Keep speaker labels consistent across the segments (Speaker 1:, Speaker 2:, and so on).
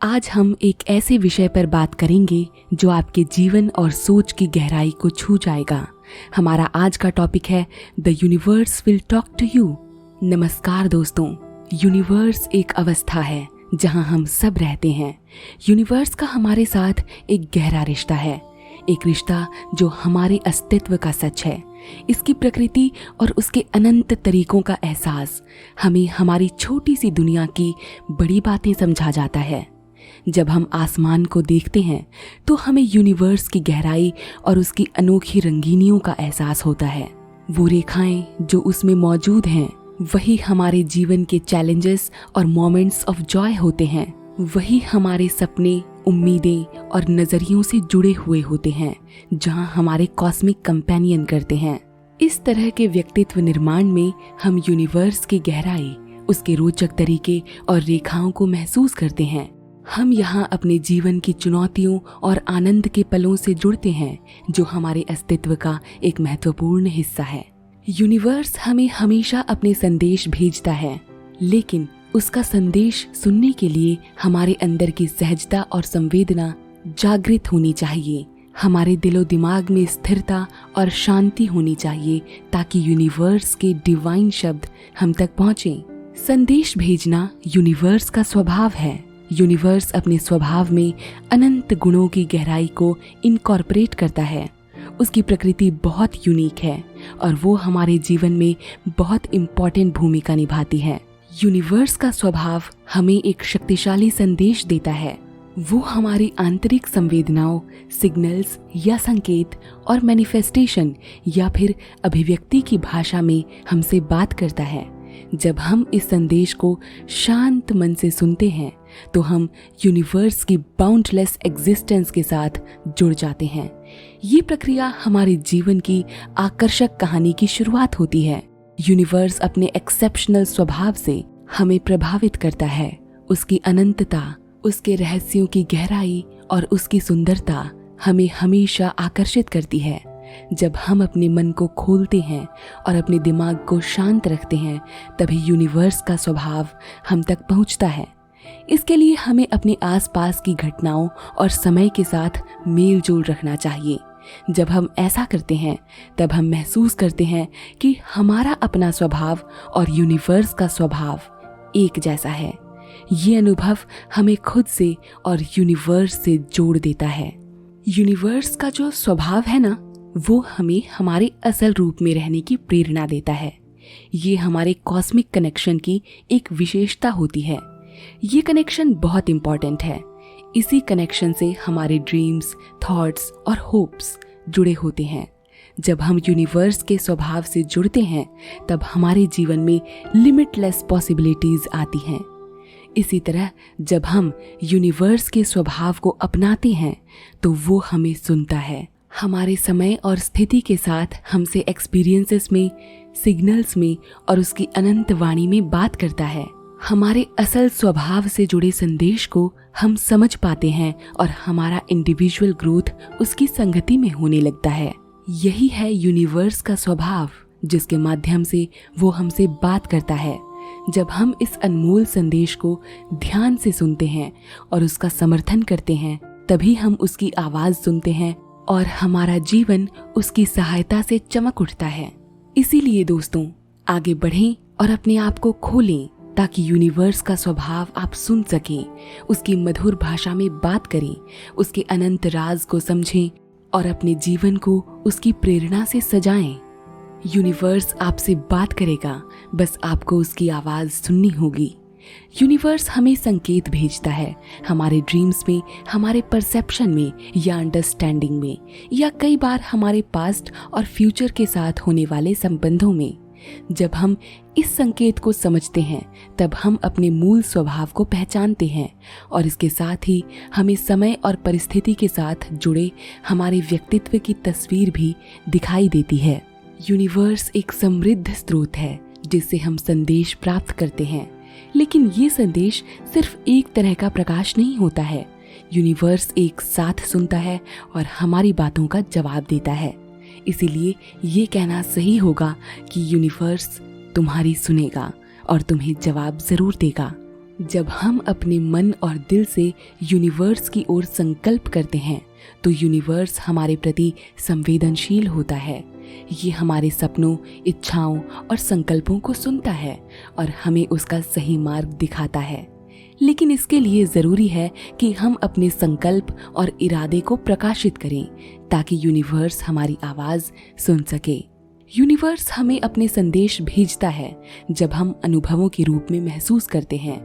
Speaker 1: आज हम एक ऐसे विषय पर बात करेंगे जो आपके जीवन और सोच की गहराई को छू जाएगा। हमारा आज का टॉपिक है the universe will talk to you. नमस्कार दोस्तों, यूनिवर्स एक अवस्था है जहां हम सब रहते हैं। यूनिवर्स का हमारे साथ एक गहरा रिश्ता है, एक रिश्ता जो हमारे अस्तित्व का सच है। इसकी प्रकृति और उसके अनंत तरीकों का एहसास हमें हमारी छोटी सी दुनिया की बड़ी बातें समझा जाता है। जब हम आसमान को देखते हैं तो हमें यूनिवर्स की गहराई और उसकी अनोखी रंगीनियों का एहसास होता है। वो रेखाएं जो उसमें मौजूद हैं वही हमारे जीवन के चैलेंजेस और मोमेंट्स ऑफ जॉय होते हैं। वही हमारे सपने, उम्मीदें और नजरियों से जुड़े हुए होते हैं, जहां हमारे कॉस्मिक कंपेनियन करते हैं। इस तरह के व्यक्तित्व निर्माण में हम यूनिवर्स की गहराई, उसके रोचक तरीके और रेखाओं को महसूस करते हैं। हम यहाँ अपने जीवन की चुनौतियों और आनंद के पलों से जुड़ते हैं, जो हमारे अस्तित्व का एक महत्वपूर्ण हिस्सा है। यूनिवर्स हमें हमेशा अपने संदेश भेजता है, लेकिन उसका संदेश सुनने के लिए हमारे अंदर की सहजता और संवेदना जागृत होनी चाहिए। हमारे दिलो दिमाग में स्थिरता और शांति होनी चाहिए ताकि यूनिवर्स के डिवाइन शब्द हम तक पहुँचे। संदेश भेजना यूनिवर्स का स्वभाव है। यूनिवर्स अपने स्वभाव में अनंत गुणों की गहराई को इनकॉर्पोरेट करता है। उसकी प्रकृति बहुत यूनिक है और वो हमारे जीवन में बहुत इम्पोर्टेंट भूमिका निभाती है। यूनिवर्स का स्वभाव हमें एक शक्तिशाली संदेश देता है। वो हमारी आंतरिक संवेदनाओं, सिग्नल्स या संकेत और मैनिफेस्टेशन या फिर अभिव्यक्ति की भाषा में हमसे बात करता है। जब हम इस संदेश को शांत मन से सुनते हैं तो हम यूनिवर्स की बाउंडलेस एग्जिस्टेंस के साथ जुड़ जाते हैं। ये प्रक्रिया हमारे जीवन की आकर्षक कहानी की शुरुआत होती है। यूनिवर्स अपने एक्सेप्शनल स्वभाव से हमें प्रभावित करता है। उसकी अनंतता, उसके रहस्यों की गहराई और उसकी सुंदरता हमें हमेशा आकर्षित करती है। जब हम अपने मन को खोलते हैं और अपने दिमाग को शांत रखते हैं, तभी यूनिवर्स का स्वभाव हम तक पहुंचता है। इसके लिए हमें अपने आसपास की घटनाओं और समय के साथ मेल जोल रखना चाहिए। जब हम ऐसा करते हैं तब हम महसूस करते हैं कि हमारा अपना स्वभाव और यूनिवर्स का स्वभाव एक जैसा है। ये अनुभव हमें खुद से और यूनिवर्स से जोड़ देता है। यूनिवर्स का जो स्वभाव है ना, वो हमें हमारे असल रूप में रहने की प्रेरणा देता है। ये हमारे कॉस्मिक कनेक्शन की एक विशेषता होती है। ये कनेक्शन बहुत इम्पॉर्टेंट है। इसी कनेक्शन से हमारे ड्रीम्स, थॉट्स और होप्स जुड़े होते हैं। जब हम यूनिवर्स के स्वभाव से जुड़ते हैं तब हमारे जीवन में लिमिटलेस पॉसिबिलिटीज आती हैं। इसी तरह जब हम यूनिवर्स के स्वभाव को अपनाते हैं तो वो हमें सुनता है। हमारे समय और स्थिति के साथ हमसे एक्सपीरियंसेस में, सिग्नल्स में और उसकी अनंत वाणी में बात करता है। हमारे असल स्वभाव से जुड़े संदेश को हम समझ पाते हैं और हमारा इंडिविजुअल ग्रोथ उसकी संगति में होने लगता है। यही है यूनिवर्स का स्वभाव, जिसके माध्यम से वो हमसे बात करता है। जब हम इस अनमोल संदेश को ध्यान से सुनते हैं और उसका समर्थन करते हैं, तभी हम उसकी आवाज सुनते हैं और हमारा जीवन उसकी सहायता से चमक उठता है। इसीलिए दोस्तों, आगे बढ़ें और अपने आप को खोलें ताकि यूनिवर्स का स्वभाव आप सुन सकें, उसकी मधुर भाषा में बात करें, उसके अनंत राज को समझें और अपने जीवन को उसकी प्रेरणा से सजाएं। यूनिवर्स आपसे बात करेगा, बस आपको उसकी आवाज सुननी होगी। यूनिवर्स हमें संकेत भेजता है, हमारे ड्रीम्स में, हमारे परसेप्शन में या अंडरस्टैंडिंग में, या कई बार हमारे पास्ट और फ्यूचर के साथ होने वाले संबंधों में। जब हम इस संकेत को समझते हैं तब हम अपने मूल स्वभाव को पहचानते हैं और इसके साथ ही हमें समय और परिस्थिति के साथ जुड़े हमारे व्यक्तित्व की तस्वीर भी दिखाई देती है। यूनिवर्स एक समृद्ध स्रोत है जिससे हम संदेश प्राप्त करते हैं, लेकिन ये संदेश सिर्फ एक तरह का प्रकाश नहीं होता है। यूनिवर्स एक साथ सुनता है और हमारी बातों का जवाब देता है। इसीलिए ये कहना सही होगा कि यूनिवर्स तुम्हारी सुनेगा और तुम्हें जवाब जरूर देगा। जब हम अपने मन और दिल से यूनिवर्स की ओर संकल्प करते हैं तो यूनिवर्स हमारे प्रति संवेदनशील होता है। ये हमारे सपनों, इच्छाओं और संकल्पों को सुनता है और हमें उसका सही मार्ग दिखाता है। लेकिन इसके लिए जरूरी है कि हम अपने संकल्प और इरादे को प्रकाशित करें ताकि यूनिवर्स हमारी आवाज सुन सके। यूनिवर्स हमें अपने संदेश भेजता है जब हम अनुभवों के रूप में महसूस करते हैं।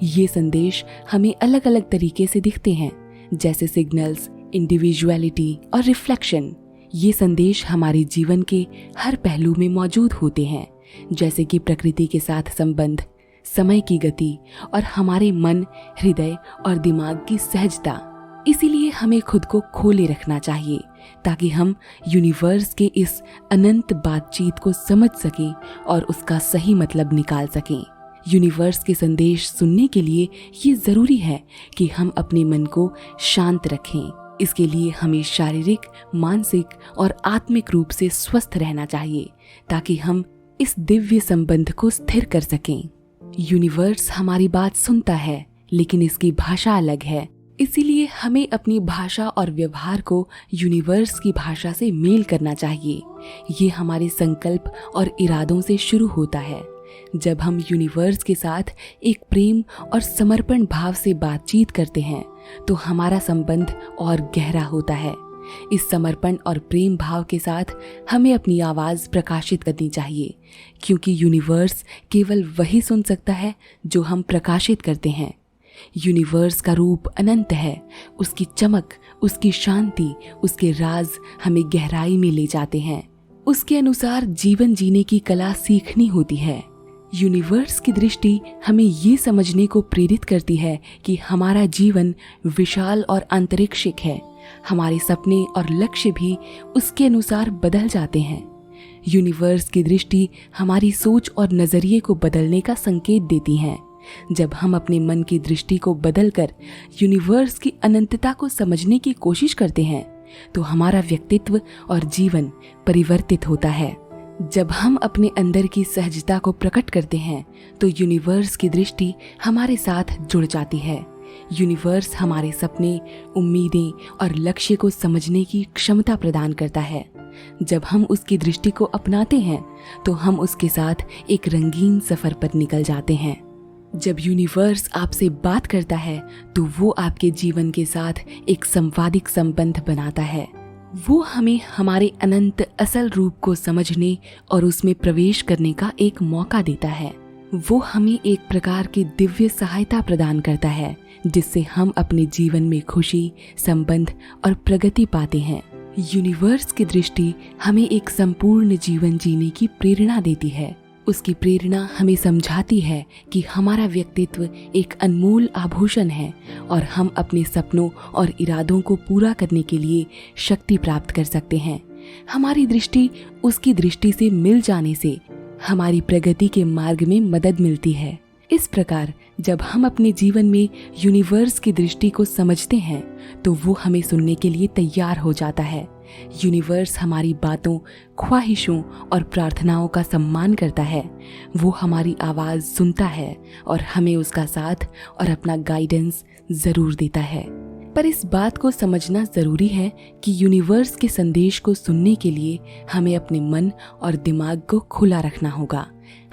Speaker 1: ये संदेश हमें अलग अलग तरीके से दिखते हैं, जैसे सिग्नल्स, इंडिविजुअलिटी और रिफ्लेक्शन। ये संदेश हमारे जीवन के हर पहलू में मौजूद होते हैं, जैसे कि प्रकृति के साथ संबंध, समय की गति और हमारे मन, हृदय और दिमाग की सहजता। इसीलिए हमें खुद को खोले रखना चाहिए ताकि हम यूनिवर्स के इस अनंत बातचीत को समझ सकें और उसका सही मतलब निकाल सकें। यूनिवर्स के संदेश सुनने के लिए ये जरूरी है कि हम अपने मन को शांत रखें। इसके लिए हमें शारीरिक, मानसिक और आत्मिक रूप से स्वस्थ रहना चाहिए ताकि हम इस दिव्य संबंध को स्थिर कर सकें। यूनिवर्स हमारी बात सुनता है, लेकिन इसकी भाषा अलग है। इसीलिए हमें अपनी भाषा और व्यवहार को यूनिवर्स की भाषा से मेल करना चाहिए। ये हमारे संकल्प और इरादों से शुरू होता है। जब हम यूनिवर्स के साथ एक प्रेम और समर्पण भाव से बातचीत करते हैं तो हमारा संबंध और गहरा होता है। इस समर्पण और प्रेम भाव के साथ हमें अपनी आवाज प्रकाशित करनी चाहिए, क्योंकि यूनिवर्स केवल वही सुन सकता है जो हम प्रकाशित करते हैं। यूनिवर्स का रूप अनंत है। उसकी चमक, उसकी शांति, उसके राज हमें गहराई में ले जाते हैं। उसके अनुसार जीवन जीने की कला सीखनी होती है। यूनिवर्स की दृष्टि हमें ये समझने को प्रेरित करती है कि हमारा जीवन विशाल और अंतरिक्षिक है। हमारे सपने और लक्ष्य भी उसके अनुसार बदल जाते हैं। यूनिवर्स की दृष्टि हमारी सोच और नजरिए को बदलने का संकेत देती है। जब हम अपने मन की दृष्टि को बदलकर यूनिवर्स की अनंतता को समझने की कोशिश करते हैं तो हमारा व्यक्तित्व और जीवन परिवर्तित होता है। जब हम अपने अंदर की सहजता को प्रकट करते हैं तो यूनिवर्स की दृष्टि हमारे साथ जुड़ जाती है। यूनिवर्स हमारे सपने, उम्मीदें और लक्ष्य को समझने की क्षमता प्रदान करता है। जब हम उसकी दृष्टि को अपनाते हैं तो हम उसके साथ एक रंगीन सफर पर निकल जाते हैं। जब यूनिवर्स आपसे बात करता है तो वो आपके जीवन के साथ एक संवादिक संबंध बनाता है। वो हमें हमारे अनंत असल रूप को समझने और उसमें प्रवेश करने का एक मौका देता है। वो हमें एक प्रकार की दिव्य सहायता प्रदान करता है जिससे हम अपने जीवन में खुशी, संबंध और प्रगति पाते हैं। यूनिवर्स की दृष्टि हमें एक संपूर्ण जीवन जीने की प्रेरणा देती है। उसकी प्रेरणा हमें समझाती है कि हमारा व्यक्तित्व एक अनमोल आभूषण है और हम अपने सपनों और इरादों को पूरा करने के लिए शक्ति प्राप्त कर सकते हैं। हमारी दृष्टि उसकी दृष्टि से मिल जाने से हमारी प्रगति के मार्ग में मदद मिलती है। इस प्रकार जब हम अपने जीवन में यूनिवर्स की दृष्टि को समझते हैं तो वो हमें सुनने के लिए तैयार हो जाता है। यूनिवर्स हमारी बातों, ख्वाहिशों और प्रार्थनाओं का सम्मान करता है। वो हमारी आवाज़ सुनता है और हमें उसका साथ और अपना गाइडेंस ज़रूर देता है। पर इस बात को समझना ज़रूरी है कि यूनिवर्स के संदेश को सुनने के लिए हमें अपने मन और दिमाग को खुला रखना होगा।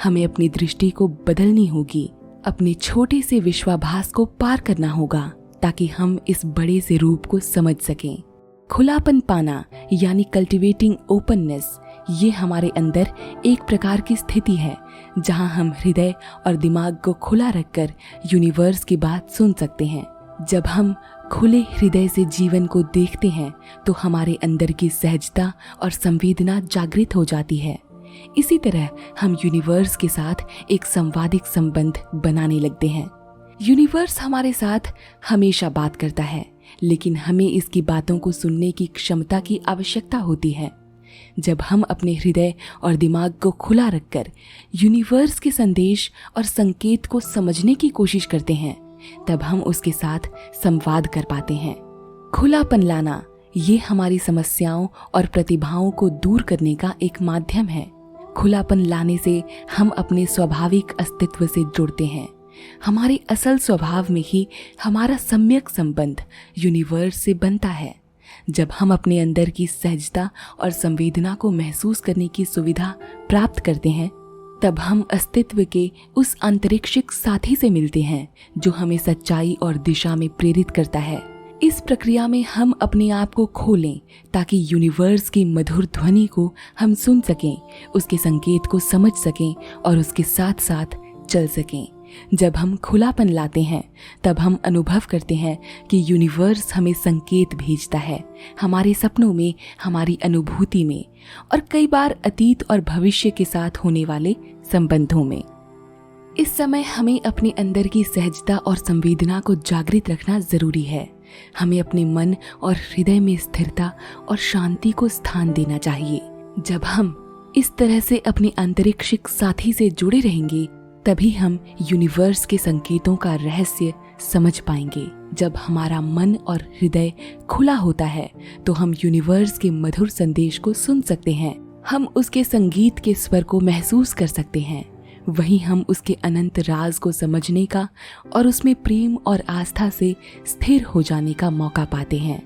Speaker 1: हमें अपनी दृष्टि को बदलनी होगी, अपने छोटे से विश्वाभास को पार करना होगा ताकि हम इस बड़े से रूप को समझ सकें। खुलापन पाना यानी कल्टिवेटिंग ओपननेस, ये हमारे अंदर एक प्रकार की स्थिति है जहां हम हृदय और दिमाग को खुला रखकर यूनिवर्स की बात सुन सकते हैं। जब हम खुले हृदय से जीवन को देखते हैं तो हमारे अंदर की सहजता और संवेदना जागृत हो जाती है। इसी तरह हम यूनिवर्स के साथ एक संवादिक संबंध बनाने लगते हैं। यूनिवर्स हमारे साथ हमेशा बात करता है, लेकिन हमें इसकी बातों को सुनने की क्षमता की आवश्यकता होती है। जब हम अपने हृदय और दिमाग को खुला रखकर यूनिवर्स के संदेश और संकेत को समझने की कोशिश करते हैं तब हम उसके साथ संवाद कर पाते हैं। खुलापन लाना ये हमारी समस्याओं और प्रतिभाओं को दूर करने का एक माध्यम है। खुलापन लाने से हम अपने स्वाभाविक अस्तित्व से जुड़ते हैं। हमारे असल स्वभाव में ही हमारा सम्यक संबंध यूनिवर्स से बनता है। जब हम अपने अंदर की सहजता और संवेदना को महसूस करने की सुविधा प्राप्त करते हैं, तब हम अस्तित्व के उस आंतरिक साथी से मिलते हैं जो हमें सच्चाई और दिशा में प्रेरित करता है। इस प्रक्रिया में हम अपने आप को खोलें ताकि यूनिवर्स की मधुर ध्वनि को हम सुन सकें, उसके संकेत को समझ सकें और उसके साथ साथ चल सकें। जब हम खुलापन लाते हैं तब हम अनुभव करते हैं कि यूनिवर्स हमें संकेत भेजता है, हमारे सपनों में, हमारी अनुभूति में और कई बार अतीत और भविष्य के साथ होने वाले संबंधों में। इस समय हमें अपने अंदर की सहजता और संवेदना को जागृत रखना जरूरी है। हमें अपने मन और हृदय में स्थिरता और शांति को स्थान देना चाहिए। जब हम इस तरह से अपने आंतरिक साथी से जुड़े रहेंगे, तभी हम यूनिवर्स के संकेतों का रहस्य समझ पाएंगे। जब हमारा मन और हृदय खुला होता है तो हम यूनिवर्स के मधुर संदेश को सुन सकते हैं, हम उसके संगीत के स्वर को महसूस कर सकते हैं। वहीं हम उसके अनंत राज को समझने का और उसमें प्रेम और आस्था से स्थिर हो जाने का मौका पाते हैं।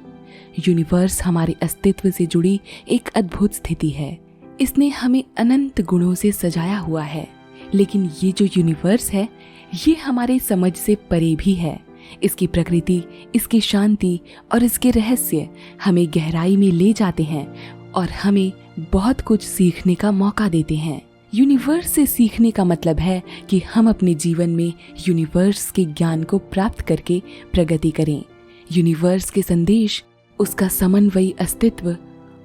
Speaker 1: यूनिवर्स हमारे अस्तित्व से जुड़ी एक अद्भुत स्थिति है। इसने हमें अनंत गुणों से सजाया हुआ है, लेकिन ये जो यूनिवर्स है ये हमारे समझ से परे भी है। इसकी प्रकृति, इसकी शांति और इसके रहस्य हमें गहराई में ले जाते हैं और हमें बहुत कुछ सीखने का मौका देते हैं। यूनिवर्स से सीखने का मतलब है कि हम अपने जीवन में यूनिवर्स के ज्ञान को प्राप्त करके प्रगति करें। यूनिवर्स के संदेश, उसका समन्वयी अस्तित्व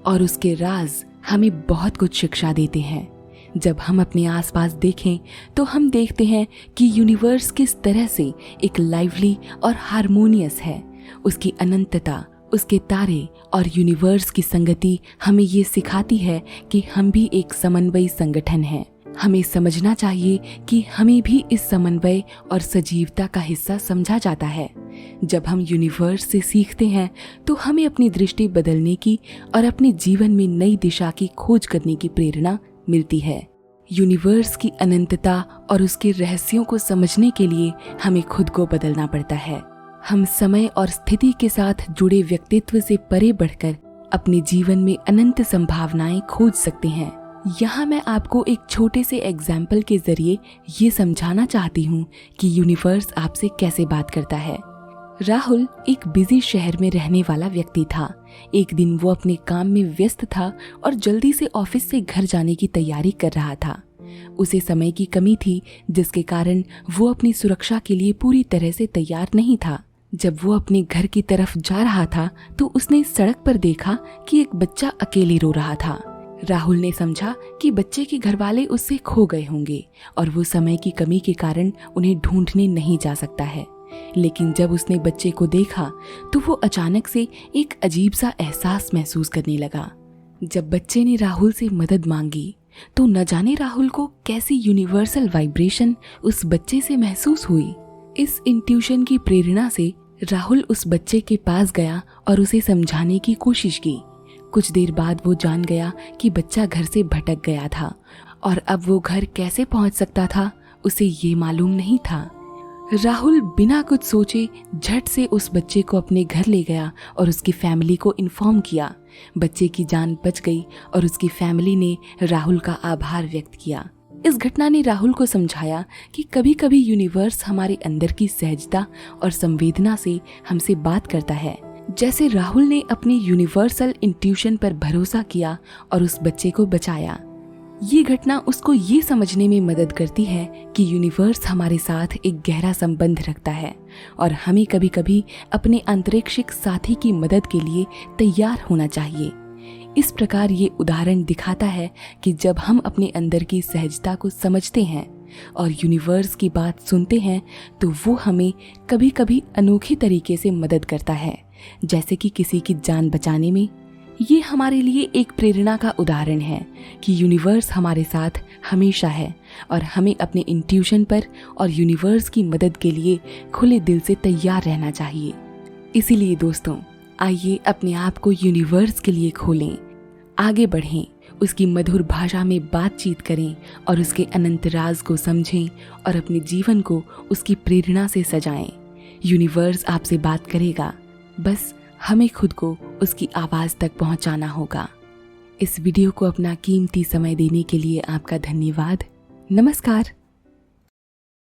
Speaker 1: और उसके राज हमें बहुत कुछ शिक्षा देते हैं। जब हम अपने आसपास देखें तो हम देखते हैं कि यूनिवर्स किस तरह से एक लाइवली और हार्मोनियस है। उसकी अनंतता, उसके तारे और यूनिवर्स की संगति हमें ये सिखाती है कि हम भी एक समन्वयी संगठन हैं। हमें समझना चाहिए कि हमें भी इस समन्वय और सजीवता का हिस्सा समझा जाता है। जब हम यूनिवर्स से सीखते हैं तो हमें अपनी दृष्टि बदलने की और अपने जीवन में नई दिशा की खोज करने की प्रेरणा मिलती है। यूनिवर्स की अनंतता और उसके रहस्यों को समझने के लिए हमें खुद को बदलना पड़ता है। हम समय और स्थिति के साथ जुड़े व्यक्तित्व से परे बढ़कर अपने जीवन में अनंत संभावनाएं खोज सकते हैं। यहाँ मैं आपको एक छोटे से एग्जाम्पल के जरिए ये समझाना चाहती हूँ कि यूनिवर्स आपसे कैसे बात करता है। राहुल एक बिजी शहर में रहने वाला व्यक्ति था। एक दिन वो अपने काम में व्यस्त था और जल्दी से ऑफिस से घर जाने की तैयारी कर रहा था। उसे समय की कमी थी, जिसके कारण वो अपनी सुरक्षा के लिए पूरी तरह से तैयार नहीं था। जब वो अपने घर की तरफ जा रहा था तो उसने सड़क पर देखा कि एक बच्चा अकेले रो रहा था। राहुल ने समझा कि बच्चे के घर वाले उससे खो गए होंगे और वो समय की कमी के कारण उन्हें ढूंढने नहीं जा सकता है। लेकिन जब उसने बच्चे को देखा तो वो अचानक से एक अजीब सा एहसास महसूस करने लगा। जब बच्चे ने राहुल से मदद मांगी तो न जाने राहुल को कैसी यूनिवर्सल वाइब्रेशन उस बच्चे से महसूस हुई। इस इंट्यूशन की प्रेरणा से राहुल उस बच्चे के पास गया और उसे समझाने की कोशिश की। कुछ देर बाद वो जान गया कि बच्चा घर से भटक गया था और अब वो घर कैसे पहुंच सकता था उसे ये मालूम नहीं था। राहुल बिना कुछ सोचे झट से उस बच्चे को अपने घर ले गया और उसकी फैमिली को इन्फॉर्म किया। बच्चे की जान बच गई और उसकी फैमिली ने राहुल का आभार व्यक्त किया। इस घटना ने राहुल को समझाया कि कभी कभी यूनिवर्स हमारे अंदर की सहजता और संवेदना से हमसे बात करता है। जैसे राहुल ने अपनी यूनिवर्सल इंट्यूशन पर भरोसा किया और उस बच्चे को बचाया। ये घटना उसको ये समझने में मदद करती है कि यूनिवर्स हमारे साथ एक गहरा संबंध रखता है और हमें कभी कभी अपने आंतरिक साथी की मदद के लिए तैयार होना चाहिए। इस प्रकार ये उदाहरण दिखाता है कि जब हम अपने अंदर की सहजता को समझते हैं और यूनिवर्स की बात सुनते हैं तो वो हमें कभी कभी अनोखे तरीके से मदद करता है, जैसे कि किसी की जान बचाने में। ये हमारे लिए एक प्रेरणा का उदाहरण है कि यूनिवर्स हमारे साथ हमेशा है और हमें अपने इंट्यूशन पर और यूनिवर्स की मदद के लिए खुले दिल से तैयार रहना चाहिए। इसीलिए दोस्तों, आइए अपने आप को यूनिवर्स के लिए खोलें, आगे बढ़ें, उसकी मधुर भाषा में बातचीत करें और उसके अनंत राज को समझें और अपने जीवन को उसकी प्रेरणा से सजाएं। यूनिवर्स आपसे बात करेगा, बस हमें खुद को उसकी आवाज़ तक पहुंचाना होगा। इस वीडियो को अपना कीमती समय देने के लिए आपका धन्यवाद। नमस्कार।